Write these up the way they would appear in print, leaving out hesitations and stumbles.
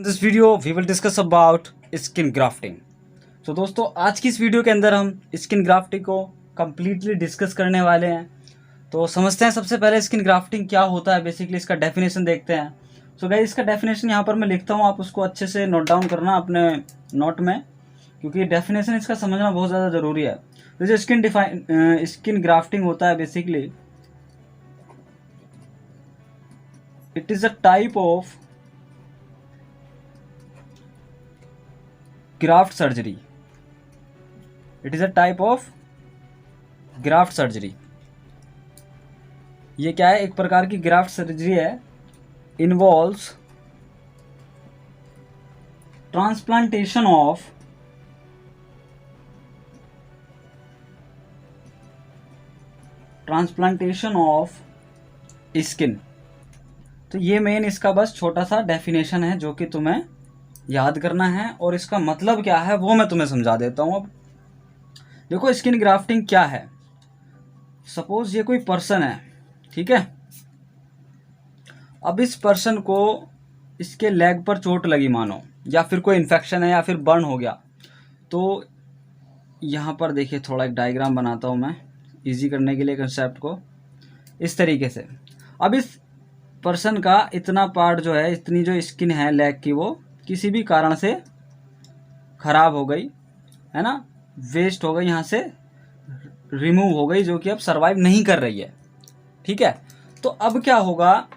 this video we will discuss about skin grafting. So दोस्तों आज की इस वीडियो के अंदर हम स्किन ग्राफ्टिंग को कम्प्लीटली डिस्कस करने वाले हैं। तो समझते हैं सबसे पहले स्किन ग्राफ्टिंग क्या होता है, बेसिकली इसका डेफिनेशन देखते हैं। सो गाइस इसका डेफिनेशन यहाँ पर मैं लिखता हूँ, आप उसको अच्छे से नोट डाउन करना अपने नोट में, क्योंकि डेफिनेशन इसका समझना बहुत ज़्यादा ज़रूरी है। तो जो स्किन ग्राफ्टिंग होता है basically it is a type of graft surgery. It is a type of graft surgery. ये क्या है, एक प्रकार की ग्राफ्ट सर्जरी है। Involves transplantation of skin. तो ये मेन इसका बस छोटा सा डेफिनेशन है जो कि तुम्हें याद करना है, और इसका मतलब क्या है वो मैं तुम्हें समझा देता हूँ। अब देखो स्किन ग्राफ्टिंग क्या है। सपोज ये कोई पर्सन है, ठीक है। अब इस पर्सन को इसके लेग पर चोट लगी मानो, या फिर कोई इन्फेक्शन है, या फिर बर्न हो गया। तो यहाँ पर देखिए थोड़ा एक डायग्राम बनाता हूँ मैं इजी करने के लिए कंसेप्ट को, इस तरीके से। अब इस पर्सन का इतना पार्ट जो है, इतनी जो स्किन है लेग की, वो किसी भी कारण से ख़राब हो गई है ना, वेस्ट हो गई, यहाँ से रिमूव हो गई, जो कि अब सर्वाइव नहीं कर रही है, ठीक है। तो अब क्या होगा,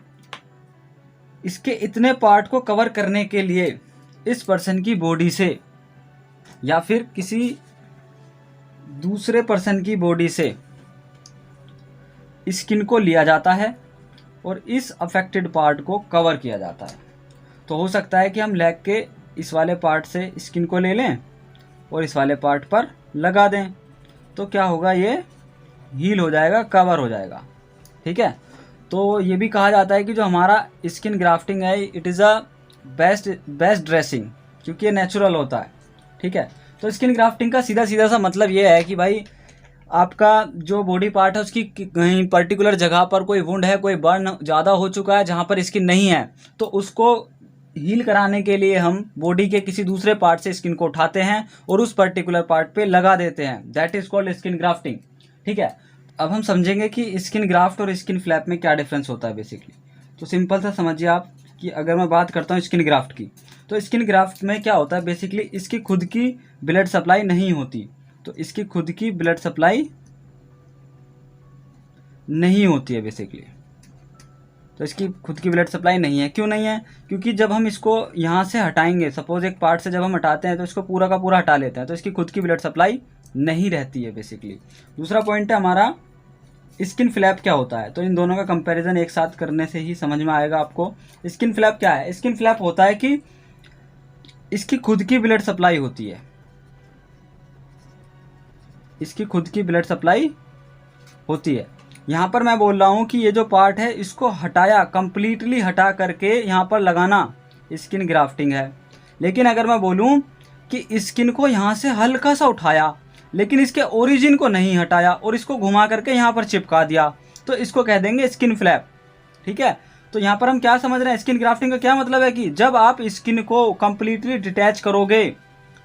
इसके इतने पार्ट को कवर करने के लिए इस पर्सन की बॉडी से या फिर किसी दूसरे पर्सन की बॉडी से स्किन को लिया जाता है और इस अफेक्टेड पार्ट को कवर किया जाता है। तो हो सकता है कि हम लेग के इस वाले पार्ट से स्किन को ले लें और इस वाले पार्ट पर लगा दें, तो क्या होगा, ये हील हो जाएगा, कवर हो जाएगा, ठीक है। तो ये भी कहा जाता है कि जो हमारा स्किन ग्राफ्टिंग है it is a best dressing, क्योंकि ये नेचुरल होता है, ठीक है। तो स्किन ग्राफ्टिंग का सीधा सा मतलब ये है कि भाई आपका जो बॉडी पार्ट है उसकी कहीं पर्टिकुलर जगह पर कोई वुंड है, कोई बर्न ज़्यादा हो चुका है जहाँ पर स्किन नहीं है, तो उसको हील कराने के लिए हम बॉडी के किसी दूसरे पार्ट से स्किन को उठाते हैं और उस पर्टिकुलर पार्ट पे लगा देते हैं। That is called skin grafting, ठीक है। अब हम समझेंगे कि स्किन ग्राफ्ट और स्किन फ्लैप में क्या डिफरेंस होता है बेसिकली। तो सिंपल सा समझिए आप कि अगर मैं बात करता हूँ स्किन ग्राफ्ट की, तो स्किन ग्राफ्ट में क्या होता है बेसिकली, इसकी खुद की ब्लड सप्लाई नहीं होती। तो इसकी खुद की ब्लड सप्लाई नहीं होती है बेसिकली। तो इसकी खुद की ब्लड सप्लाई नहीं है। क्यों नहीं है? क्योंकि जब हम इसको यहाँ से हटाएंगे, सपोज एक पार्ट से जब हम हटाते हैं तो इसको पूरा का पूरा हटा लेते हैं, तो इसकी खुद की ब्लड सप्लाई नहीं रहती है बेसिकली। दूसरा पॉइंट है हमारा स्किन फ्लैप क्या होता है। तो इन दोनों का कंपैरिजन एक साथ करने से ही समझ में आएगा आपको। स्किन फ्लैप क्या है? स्किन फ्लैप होता है कि इसकी खुद की ब्लड सप्लाई होती है, इसकी खुद की ब्लड सप्लाई होती है। यहाँ पर मैं बोल रहा हूँ कि ये जो पार्ट है इसको हटाया, कंप्लीटली हटा करके यहाँ पर लगाना स्किन ग्राफ्टिंग है। लेकिन अगर मैं बोलूँ कि स्किन को यहाँ से हल्का सा उठाया लेकिन इसके ओरिजिन को नहीं हटाया और इसको घुमा करके यहाँ पर चिपका दिया, तो इसको कह देंगे स्किन फ्लैप, ठीक है। तो यहाँ पर हम क्या समझ रहे हैं, स्किन ग्राफ्टिंग का क्या मतलब है कि जब आप स्किन को कंप्लीटली डिटैच करोगे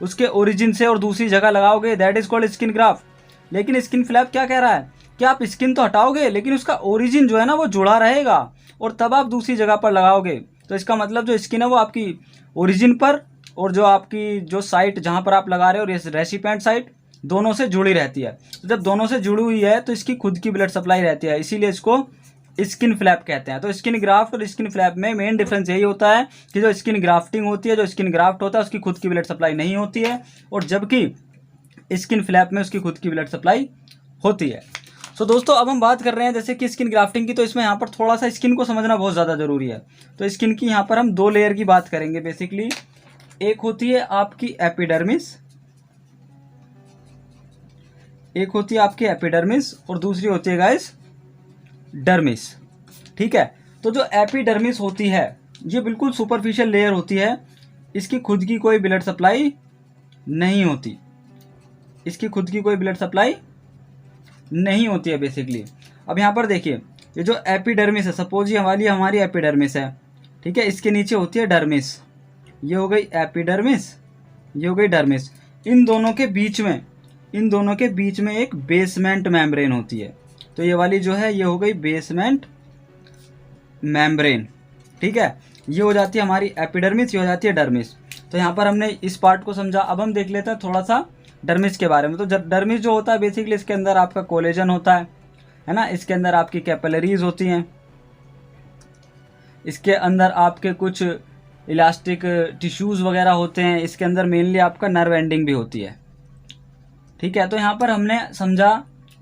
उसके ओरिजिन से और दूसरी जगह लगाओगे, that is called skin graft. लेकिन स्किन फ्लैप क्या कह रहा है कि आप स्किन तो हटाओगे लेकिन उसका ओरिजिन जो है ना वो जुड़ा रहेगा और तब आप दूसरी जगह पर लगाओगे। तो इसका मतलब जो स्किन है वो आपकी ओरिजिन पर और जो आपकी जो साइट जहाँ पर आप लगा रहे हो, ये रेसिपिएंट साइट, दोनों से जुड़ी रहती है। तो जब दोनों से जुड़ी हुई है तो इसकी खुद की ब्लड सप्लाई रहती है, इसीलिए इसको स्किन फ्लैप कहते हैं। तो स्किन ग्राफ्ट और स्किन फ्लैप में मेन डिफरेंस यही होता है कि जो स्किन ग्राफ्टिंग होती है, जो स्किन ग्राफ्ट होता है उसकी खुद की ब्लड सप्लाई नहीं होती है, और जबकि स्किन फ्लैप में उसकी खुद की ब्लड सप्लाई होती है। सो दोस्तों अब हम बात कर रहे हैं जैसे कि स्किन ग्राफ्टिंग की, तो इसमें यहाँ पर थोड़ा सा स्किन को समझना बहुत ज़्यादा ज़रूरी है। तो स्किन की यहाँ पर हम दो लेयर की बात करेंगे बेसिकली। एक होती है आपकी एपिडर्मिस, एक होती है आपकी एपिडर्मिस और दूसरी होती है गाइस डर्मिस, ठीक है। तो जो एपिडर्मिस होती है ये बिल्कुल सुपरफिशियल लेयर होती है, इसकी खुद की कोई ब्लड सप्लाई नहीं होती, इसकी खुद की कोई ब्लड सप्लाई नहीं होती है बेसिकली। अब यहाँ पर देखिए ये जो एपिडर्मिस है, सपोज ये हमारी एपिडर्मिस है, ठीक है, इसके नीचे होती है डर्मिस, ये हो गई एपिडर्मिस, ये हो गई डर्मिस। इन दोनों के बीच में एक बेसमेंट मेम्ब्रेन होती है। तो ये वाली जो है ये हो गई बेसमेंट मेम्ब्रेन, ठीक है। ये हो जाती है हमारी एपिडर्मिस, ये हो जाती है डर्मिस। तो यहाँ पर हमने इस पार्ट को समझा। अब हम देख लेते हैं थोड़ा सा डर्मिस के बारे में। तो डर्मिस जो होता है बेसिकली इसके अंदर आपका कोलेजन होता है ना, इसके अंदर आपकी कैपिलरीज होती हैं, इसके अंदर आपके कुछ इलास्टिक टिश्यूज़ वगैरह होते हैं, इसके अंदर मेनली आपका नर्व एंडिंग भी होती है, ठीक है। तो यहाँ पर हमने समझा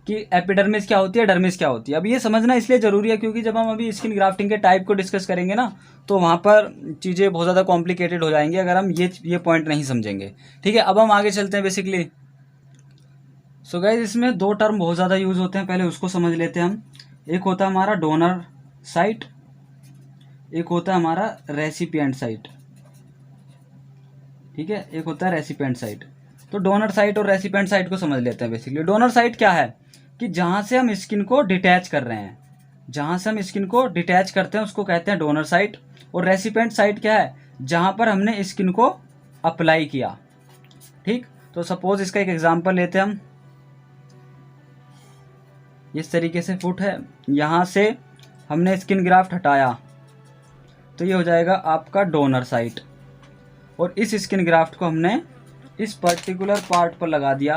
कि एपिडर्मिस क्या होती है, डर्मिस क्या होती है। अब ये समझना इसलिए ज़रूरी है क्योंकि जब हम अभी स्किन ग्राफ्टिंग के टाइप को डिस्कस करेंगे ना, तो वहाँ पर चीज़ें बहुत ज़्यादा कॉम्प्लिकेटेड हो जाएंगी अगर हम ये पॉइंट नहीं समझेंगे, ठीक है। अब हम आगे चलते हैं बेसिकली। सो गाइस, इसमें दो टर्म बहुत ज़्यादा यूज़ होते हैं, पहले उसको समझ लेते हैं हम। एक होता है हमारा डोनर साइट, एक होता है हमारा रेसिपिएंट साइट, ठीक है। एक होता है रेसिपिएंट साइट। तो डोनर साइट और रेसिपिएंट साइट को समझ लेते हैं बेसिकली। डोनर साइट क्या है कि जहाँ से हम स्किन को डिटैच कर रहे हैं, जहाँ से हम स्किन को डिटैच करते हैं उसको कहते हैं डोनर साइट। और रेसिपिएंट साइट क्या है, जहाँ पर हमने स्किन को अप्लाई किया, ठीक। तो सपोज इसका एक एग्जांपल लेते हैं हम। इस तरीके से फुट है, यहाँ से हमने स्किन ग्राफ्ट हटाया तो ये हो जाएगा आपका डोनर साइट। और इस स्किन ग्राफ्ट को हमने इस पर्टिकुलर पार्ट पर लगा दिया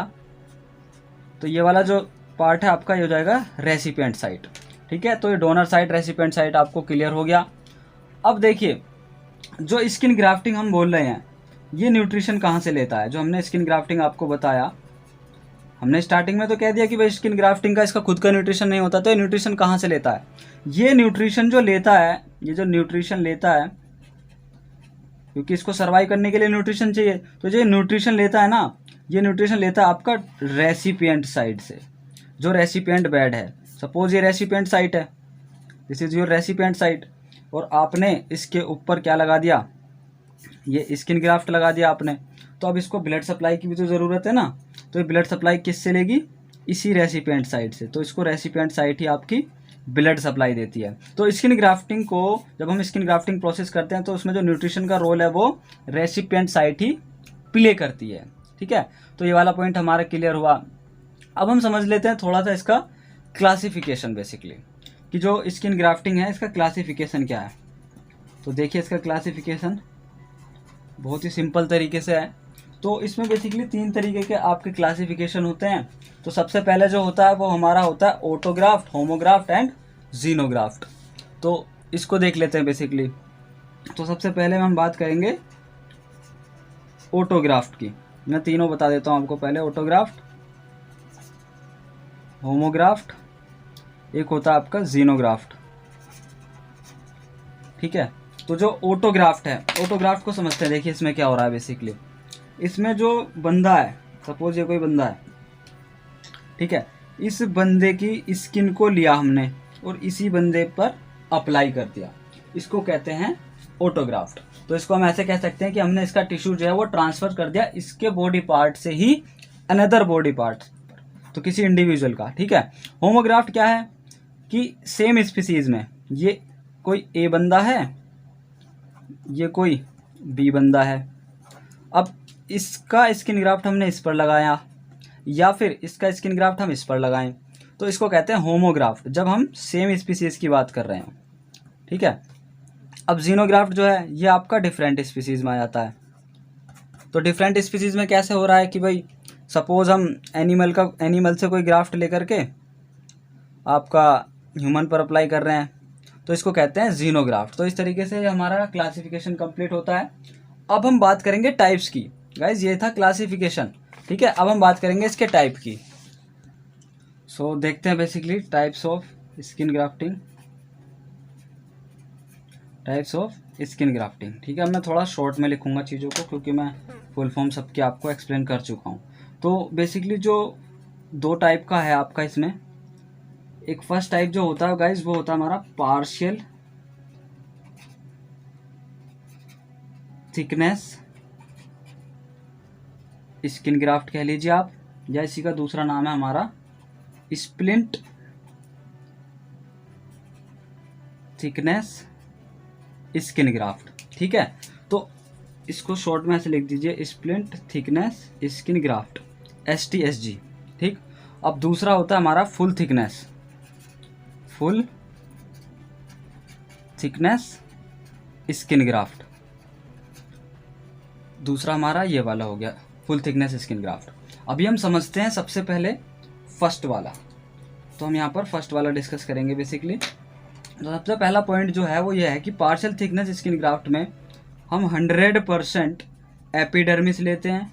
तो ये वाला जो पार्ट है आपका ये हो जाएगा रेसिपिएंट साइट, ठीक है। तो ये डोनर साइट, रेसिपिएंट साइट आपको क्लियर हो गया। अब देखिए, जो स्किन ग्राफ्टिंग हम बोल रहे हैं ये न्यूट्रिशन कहाँ से लेता है। जो हमने स्किन ग्राफ्टिंग आपको बताया, हमने स्टार्टिंग में तो कह दिया कि भाई स्किन ग्राफ्टिंग का इसका खुद का न्यूट्रिशन नहीं होता। तो ये न्यूट्रिशन कहाँ से लेता है, ये न्यूट्रिशन जो लेता है, ये जो न्यूट्रिशन लेता है, क्योंकि इसको सर्वाइव करने के लिए न्यूट्रिशन चाहिए, तो जो न्यूट्रिशन लेता है ना, ये न्यूट्रिशन लेता है आपका रेसिपिएंट साइड से, जो रेसिपिएंट बेड है। सपोज ये रेसिपिएंट साइट है, this is your recipient site, और आपने इसके ऊपर क्या लगा दिया, ये स्किन ग्राफ्ट लगा दिया आपने। तो अब इसको ब्लड सप्लाई की भी तो ज़रूरत है ना, तो ये ब्लड सप्लाई किससे लेगी, इसी रेसिपिएंट साइट से। तो इसको रेसिपिएंट साइट ही आपकी ब्लड सप्लाई देती है। तो स्किन ग्राफ्टिंग को जब हम स्किन ग्राफ्टिंग प्रोसेस करते हैं तो उसमें जो न्यूट्रिशन का रोल है वो रेसिपिएंट साइट ही प्ले करती है, ठीक है। तो ये वाला पॉइंट हमारा क्लियर हुआ। अब हम समझ लेते हैं थोड़ा सा इसका क्लासिफिकेशन बेसिकली, कि जो स्किन ग्राफ्टिंग है इसका क्लासिफिकेशन क्या है। तो देखिए, इसका क्लासिफिकेशन बहुत ही सिंपल तरीके से है। तो इसमें बेसिकली 3 तरीके के आपके क्लासिफिकेशन होते हैं। तो सबसे पहले जो होता है वो हमारा होता है ऑटोग्राफ्ट, होमोग्राफ्ट एंड जीनोग्राफ्ट। तो इसको देख लेते हैं बेसिकली। तो सबसे पहले हम बात करेंगे ऑटोग्राफ्ट की। मैं तीनों बता देता हूँ आपको। पहले ऑटोग्राफ्ट, होमोग्राफ्ट, एक होता है आपका जीनोग्राफ्ट, ठीक है। तो जो ऑटोग्राफ्ट है, ऑटोग्राफ्ट को समझते हैं। देखिए इसमें क्या हो रहा है बेसिकली। इसमें जो बंदा है, सपोज ये कोई बंदा है, ठीक है, इस बंदे की स्किन को लिया हमने और इसी बंदे पर अप्लाई कर दिया, इसको कहते हैं ऑटोग्राफ्ट। तो इसको हम ऐसे कह सकते हैं कि हमने इसका टिश्यू जो है वो ट्रांसफर कर दिया इसके बॉडी पार्ट से ही अनदर बॉडी पार्ट, तो किसी इंडिविजुअल का, ठीक है। होमोग्राफ्ट क्या है कि सेम स्पीसीज में ये कोई ए बंदा है, ये कोई बी बंदा है, अब इसका स्किन ग्राफ्ट हमने इस पर लगाया या फिर इसका स्किन ग्राफ्ट हम इस पर लगाएं, तो इसको कहते हैं होमोग्राफ्ट, जब हम सेम स्पीसीज की बात कर रहे हैं, ठीक है। अब जीनोग्राफ्ट जो है ये आपका डिफरेंट स्पीसीज में आ जाता है। तो डिफरेंट स्पीसीज में कैसे हो रहा है कि भाई सपोज हम एनिमल से कोई ग्राफ्ट लेकर के आपका ह्यूमन पर अप्लाई कर रहे हैं, तो इसको कहते हैं जीनोग्राफ्ट। तो इस तरीके से हमारा क्लासिफिकेशन कंप्लीट होता है। अब हम बात करेंगे टाइप्स की। गाइज ये था क्लासिफिकेशन, ठीक है। अब हम बात करेंगे इसके टाइप की। सो देखते हैं basically types of skin grafting, types of skin grafting, ठीक है। अब मैं थोड़ा शॉर्ट में लिखूंगा चीज़ों को क्योंकि मैं फुल फॉर्म सबके आपको एक्सप्लेन कर चुका हूँ। तो बेसिकली जो 2 टाइप का है आपका इसमें, एक फर्स्ट टाइप जो होता है गाइज वो होता है हमारा पार्शियल थिकनेस स्किन ग्राफ्ट कह लीजिए आप, या इसी का दूसरा नाम है हमारा स्प्लिंट थिकनेस स्किन ग्राफ्ट, ठीक है। तो इसको शॉर्ट में ऐसे लिख दीजिए, splint thickness skin graft, STSG। ठीक, अब दूसरा होता है हमारा फुल थिकनेस स्किन ग्राफ्ट। दूसरा हमारा ये वाला हो गया फुल थिकनेस स्किन ग्राफ्ट। अभी हम समझते हैं सबसे पहले फर्स्ट वाला। तो हम यहाँ पर फर्स्ट वाला डिस्कस करेंगे बेसिकली। तो सबसे पहला पॉइंट जो है वो ये है कि पार्शियल थिकनेस स्किन ग्राफ्ट में हम 100% एपिडर्मिस लेते हैं,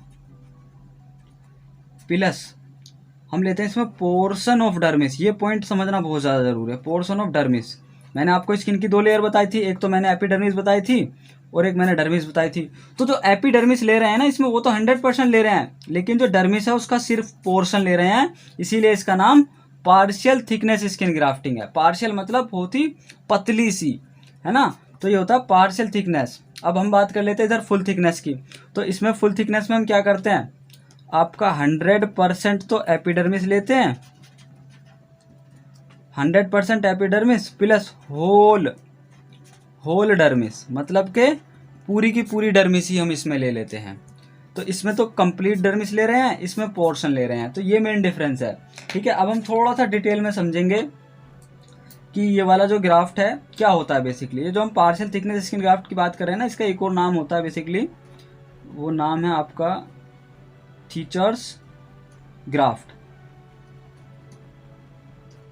प्लस हम लेते हैं इसमें पोर्शन ऑफ डर्मिस। ये पॉइंट समझना बहुत ज़्यादा ज़रूरी है, पोर्शन ऑफ डर्मिस। मैंने आपको स्किन की 2 लेयर बताई थी, एक तो मैंने एपिडर्मिस बताई थी और एक मैंने डर्मिस बताई थी। तो जो एपिडर्मिस ले रहे हैं ना इसमें, वो तो 100% ले रहे हैं, लेकिन जो डर्मिस है उसका सिर्फ पोर्शन ले रहे हैं, इसीलिए इसका नाम पार्शियल थिकनेस स्किन ग्राफ्टिंग है। पार्शियल मतलब होती पतली सी, है ना, तो ये होता है पार्शियल थिकनेस। अब हम बात कर लेते हैं इधर फुल थिकनेस की। तो इसमें फुल थिकनेस में हम क्या करते हैं, आपका 100% तो एपिडर्मिस लेते हैं, 100% एपिडर्मिस प्लस होल डर्मिस, मतलब के पूरी की पूरी डर्मिस ही हम इसमें ले लेते हैं। तो इसमें तो कंप्लीट डर्मिस ले रहे हैं, इसमें पोर्शन ले रहे हैं, तो ये मेन डिफरेंस है। ठीक है, अब हम थोड़ा सा डिटेल में समझेंगे कि ये वाला जो ग्राफ्ट है क्या होता है बेसिकली। ये जो हम पार्शियल थिकनेस स्किन ग्राफ्ट की बात कर रहे हैं ना, इसका एक और नाम होता है बेसिकली, वो नाम है आपका थीचर्स ग्राफ्ट।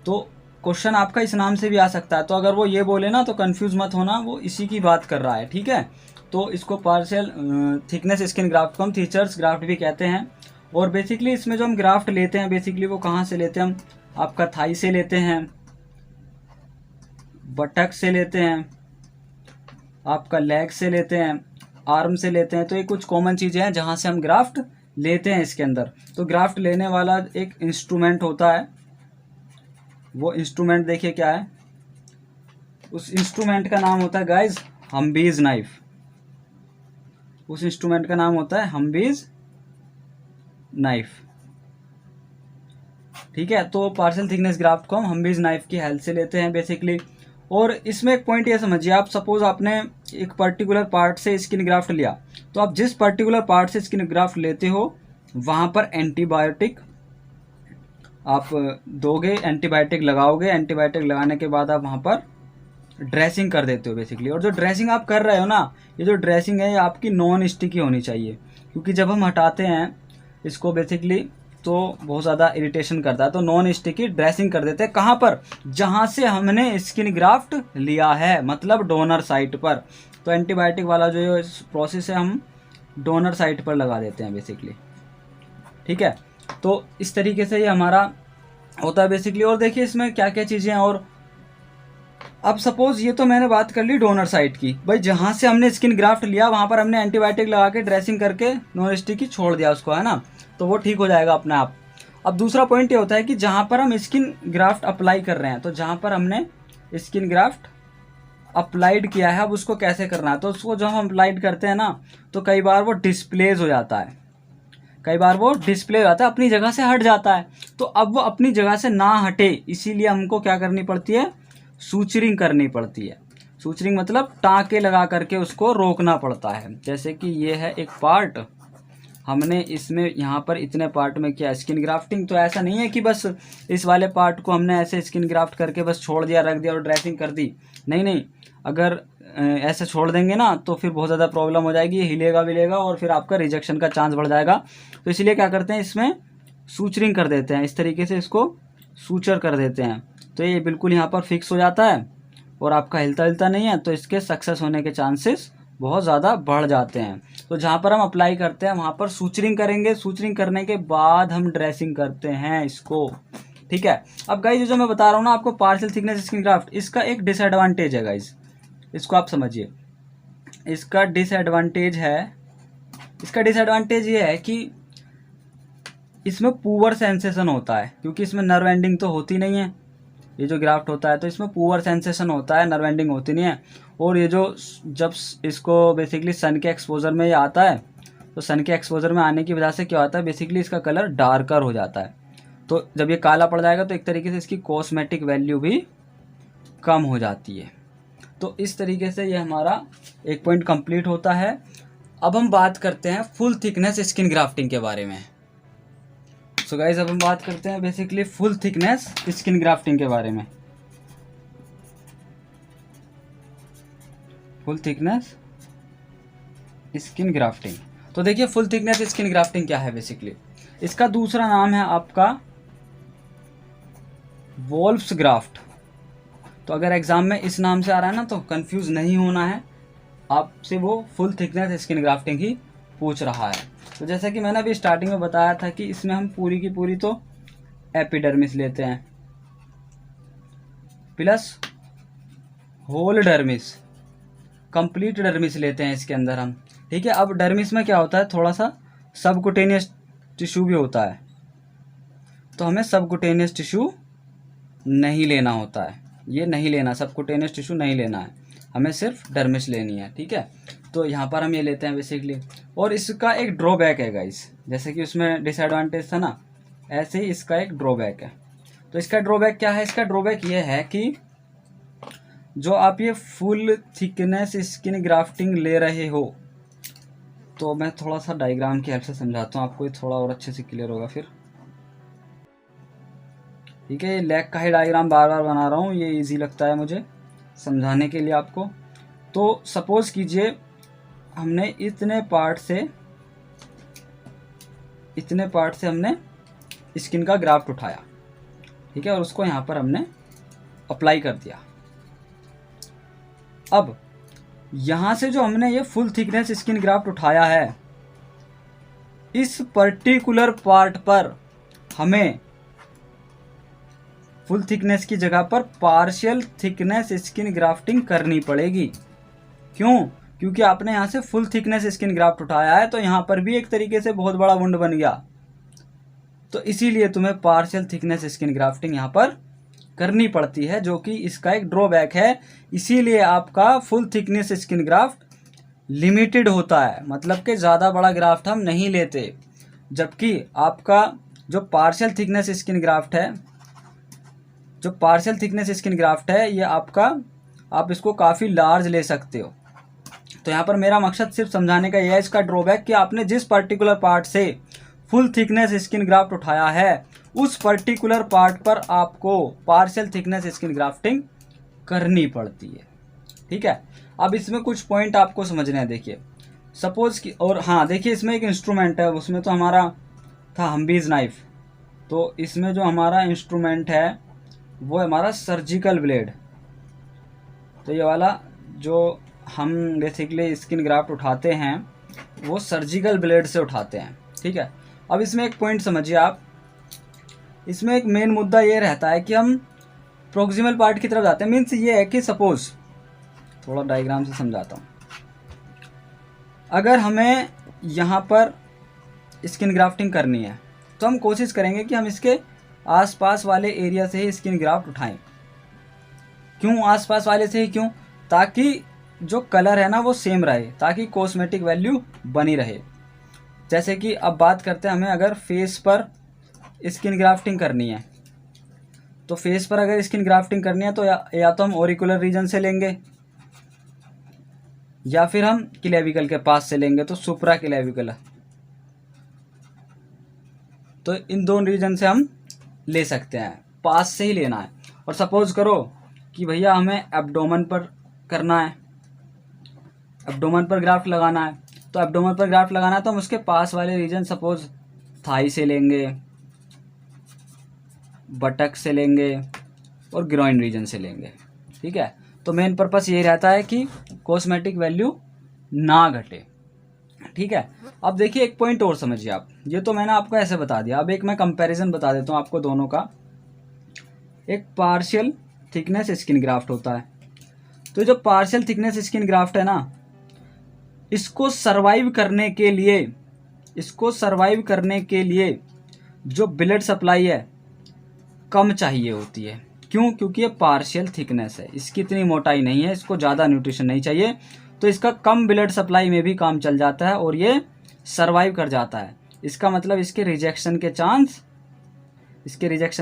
तो क्वेश्चन आपका इस नाम से भी आ सकता है, तो अगर वो ये बोले ना तो कंफ्यूज मत होना, वो इसी की बात कर रहा है। ठीक है, तो इसको पार्शियल थिकनेस स्किन ग्राफ्ट को हम थीचर्स ग्राफ्ट भी कहते हैं। और बेसिकली इसमें जो हम ग्राफ्ट लेते हैं बेसिकली वो कहाँ से लेते हैं, हम आपका थाई से लेते हैं, बटक से लेते हैं, आपका लेग से लेते हैं, आर्म से लेते हैं। तो ये कुछ कॉमन चीज़ें हैं जहाँ से हम ग्राफ्ट लेते हैं इसके अंदर। तो ग्राफ्ट लेने वाला एक इंस्ट्रूमेंट होता है, वो इंस्ट्रूमेंट देखिए क्या है, उस इंस्ट्रूमेंट का नाम होता है गाइज हम्बीज नाइफ। उस इंस्ट्रूमेंट का नाम होता है हम्बीज नाइफ। ठीक है, तो पार्शियल थिकनेस ग्राफ्ट को हम हम्बीज नाइफ की हेल्प से लेते हैं बेसिकली। और इसमें एक पॉइंट ये समझिए, आप सपोज आपने एक पर्टिकुलर पार्ट से स्किन ग्राफ्ट लिया, तो आप जिस पर्टिकुलर पार्ट से स्किन ग्राफ्ट लेते हो वहाँ पर एंटीबायोटिक आप दोगे, एंटीबायोटिक लगाओगे, एंटीबायोटिक लगाने के बाद आप वहाँ पर ड्रेसिंग कर देते हो बेसिकली। और जो ड्रेसिंग आप कर रहे हो ना, ये जो ड्रेसिंग है ये आपकी नॉन स्टिकी होनी चाहिए, क्योंकि जब हम हटाते हैं इसको बेसिकली तो बहुत ज़्यादा इरिटेशन करता है। तो नॉन स्टिकी ड्रेसिंग कर देते हैं, कहाँ पर, जहाँ से हमने स्किन ग्राफ्ट लिया है, मतलब डोनर साइट पर। तो एंटीबायोटिक वाला जो प्रोसेस है हम डोनर साइट पर लगा देते हैं बेसिकली। ठीक है, तो इस तरीके से ये हमारा होता है बेसिकली। और देखिए इसमें क्या क्या चीज़ें हैं। और अब सपोज ये तो मैंने बात कर ली डोनर साइट की, भाई जहाँ से हमने स्किन ग्राफ्ट लिया वहाँ पर हमने एंटीबायोटिक लगा के ड्रेसिंग करके नॉन स्टिकी छोड़ दिया उसको, है ना, तो वो ठीक हो जाएगा अपने आप। अब दूसरा पॉइंट ये होता है कि जहाँ पर हम स्किन ग्राफ्ट अप्लाई कर रहे हैं, तो जहाँ पर हमने स्किन ग्राफ्ट अप्लाइड किया है, अब उसको कैसे करना है। तो उसको जब हम अप्लाइड करते हैं ना, तो कई बार वो डिस्प्लेज हो जाता है, कई बार वो डिस्प्ले हो जाता है, अपनी जगह से हट जाता है। तो अब वो अपनी जगह से ना हटे, इसीलिए हमको क्या करनी पड़ती है, सूचरिंग करनी पड़ती है। सूचरिंग मतलब टाँके लगा करके उसको रोकना पड़ता है। जैसे कि ये है एक पार्ट, हमने इसमें यहाँ पर इतने पार्ट में किया स्किन ग्राफ्टिंग। तो ऐसा नहीं है कि बस इस वाले पार्ट को हमने ऐसे स्किन ग्राफ्ट करके बस छोड़ दिया, रख दिया और ड्रेसिंग कर दी। नहीं नहीं, अगर ऐसे छोड़ देंगे ना तो फिर बहुत ज़्यादा प्रॉब्लम हो जाएगी, हिलेगा विलेगा और फिर आपका रिजेक्शन का चांस बढ़ जाएगा। तो इसलिए क्या करते हैं, इसमें सूचरिंग कर देते हैं, इस तरीके से इसको सूचर कर देते हैं। तो ये बिल्कुल यहाँ पर फिक्स हो जाता है और आपका हिलता हिलता नहीं है, तो इसके सक्सेस होने के चांसेस बहुत ज़्यादा बढ़ जाते हैं। तो जहाँ पर हम अप्लाई करते हैं वहाँ पर सूचरिंग करेंगे, सूचरिंग करने के बाद हम ड्रेसिंग करते हैं इसको। ठीक है, अब गाइज जो मैं बता रहा हूँ ना आपको पार्शियल थिकनेस स्किन ग्राफ्ट, इसका एक डिसएडवांटेज है गाइज, इसको आप समझिए। इसका डिसएडवांटेज ये है कि इसमें पुअर सेंसेशन होता है, क्योंकि इसमें नर्व एंडिंग तो होती नहीं है। ये जो ग्राफ्ट होता है तो इसमें पुअर सेंसेशन होता है, नर्व एंडिंग होती नहीं है। और ये जो जब इसको बेसिकली सन के एक्सपोजर में ये आता है, तो सन के एक्सपोजर में आने की वजह से क्या होता है, बेसिकली इसका कलर डार्कर हो जाता है। तो जब ये काला पड़ जाएगा तो एक तरीके से इसकी कॉस्मेटिक वैल्यू भी कम हो जाती है। तो इस तरीके से ये हमारा एक पॉइंट कंप्लीट होता है। अब हम बात करते हैं फुल थिकनेस स्किन ग्राफ्टिंग के बारे में। सो गाइस अब हम बात करते हैं basically full thickness skin grafting के बारे में। फुल थिकनेस स्किन ग्राफ्टिंग, तो देखिए फुल थिकनेस स्किन ग्राफ्टिंग क्या है बेसिकली। इसका दूसरा नाम है आपका वोल्फ्स ग्राफ्ट। तो अगर एग्जाम में इस नाम से आ रहा है ना तो कंफ्यूज नहीं होना है, आपसे वो फुल थिकनेस स्किन ग्राफ्टिंग ही पूछ रहा है। तो जैसा कि मैंने अभी स्टार्टिंग में बताया था कि इसमें हम पूरी की पूरी तो एपिडर्मिस लेते हैं plus whole dermis, complete dermis लेते हैं इसके अंदर हम। ठीक है, अब डर्मिस में क्या होता है, थोड़ा सा सबकुटेनियस टिश्यू भी होता है, तो हमें सबकुटेनियस टिश्यू नहीं लेना होता है, ये नहीं लेना, सबकुटेनियस टिश्यू नहीं लेना है, हमें सिर्फ डर्मिस लेनी है। ठीक है, तो यहाँ पर हम ये लेते हैं बेसिकली। और इसका एक ड्रॉबैक है गाइस, जैसे कि उसमें डिसएडवांटेज था ना, ऐसे ही इसका एक ड्रॉबैक है। तो इसका ड्रॉबैक क्या है, इसका ड्रॉबैक ये है कि जो आप ये फुल थिकनेस स्किन ग्राफ्टिंग ले रहे हो, तो मैं थोड़ा सा डायग्राम की हेल्प से समझाता हूँ आपको, ये थोड़ा और अच्छे से क्लियर होगा फिर। ठीक है, ये लेग का ही डायग्राम बार बार बना रहा हूँ, ये इजी लगता है मुझे समझाने के लिए आपको। तो सपोज कीजिए हमने इतने पार्ट से हमने स्किन का ग्राफ्ट उठाया, ठीक है, और उसको यहाँ पर हमने अप्लाई कर दिया। अब यहाँ से जो हमने ये फुल थिकनेस स्किन ग्राफ्ट उठाया है, इस पर्टिकुलर पार्ट पर हमें फुल थिकनेस की जगह पर पार्शियल थिकनेस स्किन ग्राफ्टिंग करनी पड़ेगी। क्यों? क्योंकि आपने यहाँ से फुल थिकनेस स्किन ग्राफ्ट उठाया है, तो यहाँ पर भी एक तरीके से बहुत बड़ा वुंड बन गया, तो इसीलिए तुम्हें पार्शियल थिकनेस स्किन ग्राफ्टिंग यहाँ पर करनी पड़ती है, जो कि इसका एक ड्रॉबैक है। इसीलिए आपका full thickness skin graft limited होता है, मतलब कि ज़्यादा बड़ा ग्राफ्ट हम नहीं लेते, जबकि आपका जो पार्शियल थिकनेस स्किन ग्राफ्ट है, ये आपका, आप इसको काफ़ी लार्ज ले सकते हो। तो यहाँ पर मेरा मकसद सिर्फ समझाने का यह है, इसका ड्रॉबैक कि आपने जिस पर्टिकुलर पार्ट से फुल थिकनेस स्किन ग्राफ्ट उठाया है, उस पर्टिकुलर पार्ट पर आपको पार्शियल थिकनेस स्किन ग्राफ्टिंग करनी पड़ती है। ठीक है, अब इसमें कुछ पॉइंट आपको समझने हैं। देखिए सपोज कि, और हाँ देखिए इसमें एक इंस्ट्रूमेंट है, उसमें तो हमारा था हम्बीज नाइफ, तो इसमें जो हमारा इंस्ट्रूमेंट है वो है हमारा सर्जिकल ब्लेड। तो ये वाला जो हम बेसिकली स्किन ग्राफ्ट उठाते हैं वो सर्जिकल ब्लेड से उठाते हैं। ठीक है, अब इसमें एक पॉइंट समझिए आप, इसमें एक मेन मुद्दा ये रहता है कि हम प्रोक्सिमल पार्ट की तरफ जाते हैं। मीन्स ये है कि सपोज, थोड़ा डायग्राम से समझाता हूँ, अगर हमें यहाँ पर स्किन ग्राफ्टिंग करनी है तो हम कोशिश करेंगे कि हम इसके आसपास वाले एरिया से ही स्किन ग्राफ्ट उठाएं। क्यों आसपास वाले से ही, क्यों? ताकि जो कलर है ना वो सेम रहे, ताकि कॉस्मेटिक वैल्यू बनी रहे। जैसे कि अब बात करते हैं, हमें अगर फेस पर स्किन ग्राफ्टिंग करनी है, तो फेस पर अगर स्किन ग्राफ्टिंग करनी है तो या तो हम ऑरिकुलर रीजन से लेंगे या फिर हम क्लेविकल के पास से लेंगे, तो सुप्रा क्लेविकल, तो इन दोनों रीजन से हम ले सकते हैं, पास से ही लेना है। और सपोज करो कि भैया हमें एब्डोमेन पर करना है, एब्डोमेन पर ग्राफ्ट लगाना है, तो एब्डोमेन पर ग्राफ्ट लगाना है तो हम उसके पास वाले रीजन सपोज थाई से लेंगे, बटक से लेंगे और ग्रोइन रीजन से लेंगे। ठीक है, तो मेन पर्पस ये रहता है कि कॉस्मेटिक वैल्यू ना घटे। ठीक है, अब देखिए एक पॉइंट और समझिए आप, ये तो मैंने आपको ऐसे बता दिया, अब एक मैं कंपैरिजन बता देता हूँ आपको दोनों का। एक पार्शियल थिकनेस स्किन ग्राफ्ट होता है, तो जो पार्शियल थिकनेस स्किन ग्राफ्ट है ना, इसको सरवाइव करने के लिए जो ब्लड सप्लाई है कम चाहिए होती है। क्यों? क्योंकि ये पार्शियल थिकनेस है, इसकी इतनी मोटाई नहीं है, इसको ज़्यादा न्यूट्रिशन नहीं चाहिए, तो इसका कम ब्लड सप्लाई में भी काम चल जाता है और ये सरवाइव कर जाता है। इसका मतलब इसके रिजेक्शन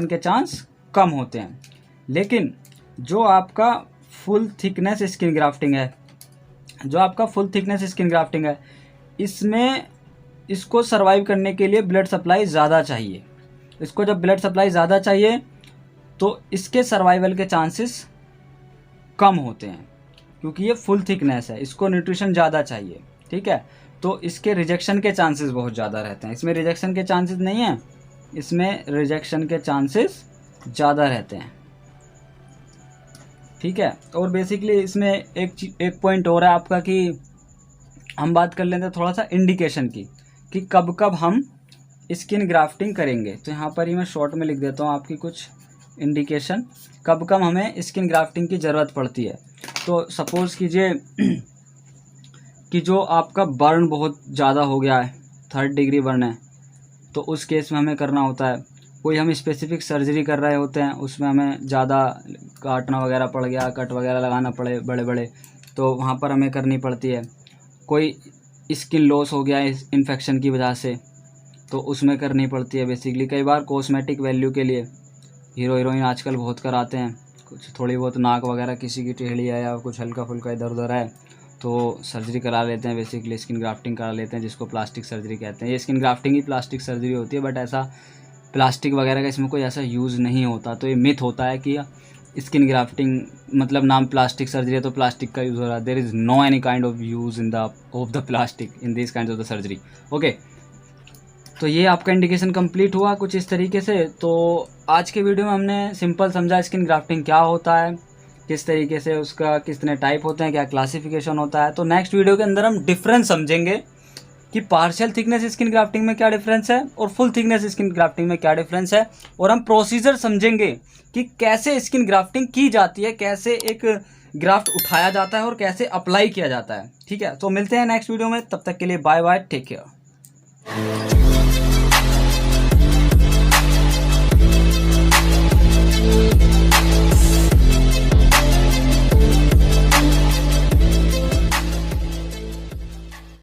के चांस कम होते हैं। लेकिन जो आपका फुल थिकनेस स्किन ग्राफ्टिंग है, इसमें इसको सर्वाइव करने के लिए ब्लड सप्लाई ज़्यादा चाहिए। इसको जब ब्लड सप्लाई ज़्यादा चाहिए तो इसके सर्वाइवल के चांसेस कम होते हैं, क्योंकि ये फुल थिकनेस है, इसको न्यूट्रिशन ज़्यादा चाहिए, ठीक है। तो इसके रिजेक्शन के चांसेस बहुत ज़्यादा रहते हैं। इसमें रिजेक्शन के चांसेस नहीं हैं, इसमें रिजेक्शन के चांसेस ज़्यादा रहते हैं, ठीक है। और बेसिकली इसमें एक पॉइंट और है आपका कि हम बात कर लेते हैं थोड़ा सा इंडिकेशन की, कि कब कब हम स्किन ग्राफ्टिंग करेंगे। तो यहाँ पर ही मैं शॉर्ट में लिख देता हूँ आपकी कुछ इंडिकेशन, कब कब हमें स्किन ग्राफ्टिंग की ज़रूरत पड़ती है। तो सपोज़ कीजिए कि जो आपका बर्न बहुत ज़्यादा हो गया है, 3rd डिग्री बर्न है, तो उस केस में हमें करना होता है। कोई हम स्पेसिफिक सर्जरी कर रहे होते हैं, उसमें हमें ज़्यादा काटना वगैरह पड़ गया, कट वगैरह लगाना पड़े बड़े बड़े, तो वहाँ पर हमें करनी पड़ती है। कोई स्किन लॉस हो गया है इन्फेक्शन की वजह से, तो उसमें करनी पड़ती है। बेसिकली कई बार कॉस्मेटिक वैल्यू के लिए हीरो हीरोइन आजकल बहुत कराते हैं, कुछ थोड़ी बहुत नाक वगैरह किसी की टेढ़ी है या कुछ हल्का फुल्का इधर उधर है, तो सर्जरी करा लेते हैं, बेसिकली स्किन ग्राफ्टिंग करा लेते हैं, जिसको प्लास्टिक सर्जरी कहते हैं। ये स्किन ग्राफ्टिंग ही प्लास्टिक सर्जरी होती है, बट ऐसा प्लास्टिक वगैरह का इसमें कोई ऐसा यूज़ नहीं होता। तो ये मिथ होता है कि स्किन ग्राफ्टिंग मतलब नाम प्लास्टिक सर्जरी है तो प्लास्टिक का यूज़ हो रहा है। There is no any kind of use in the of the plastic in this kind of the surgery. Okay, तो ये आपका इंडिकेशन कंप्लीट हुआ कुछ इस तरीके से। तो आज के वीडियो में हमने सिंपल समझा स्किन ग्राफ्टिंग क्या होता है, किस तरीके से उसका कितने टाइप होते हैं, क्या क्लासिफिकेशन होता है। तो नेक्स्ट वीडियो के अंदर हम डिफरेंस समझेंगे कि पार्शियल थिकनेस स्किन ग्राफ्टिंग में क्या डिफरेंस है और फुल थिकनेस स्किन ग्राफ्टिंग में क्या डिफरेंस है, और हम प्रोसीजर समझेंगे कि कैसे स्किन ग्राफ्टिंग की जाती है, कैसे एक ग्राफ्ट उठाया जाता है और कैसे अप्लाई किया जाता है, ठीक है। तो मिलते हैं नेक्स्ट वीडियो में, तब तक के लिए बाय बाय, टेक केयर।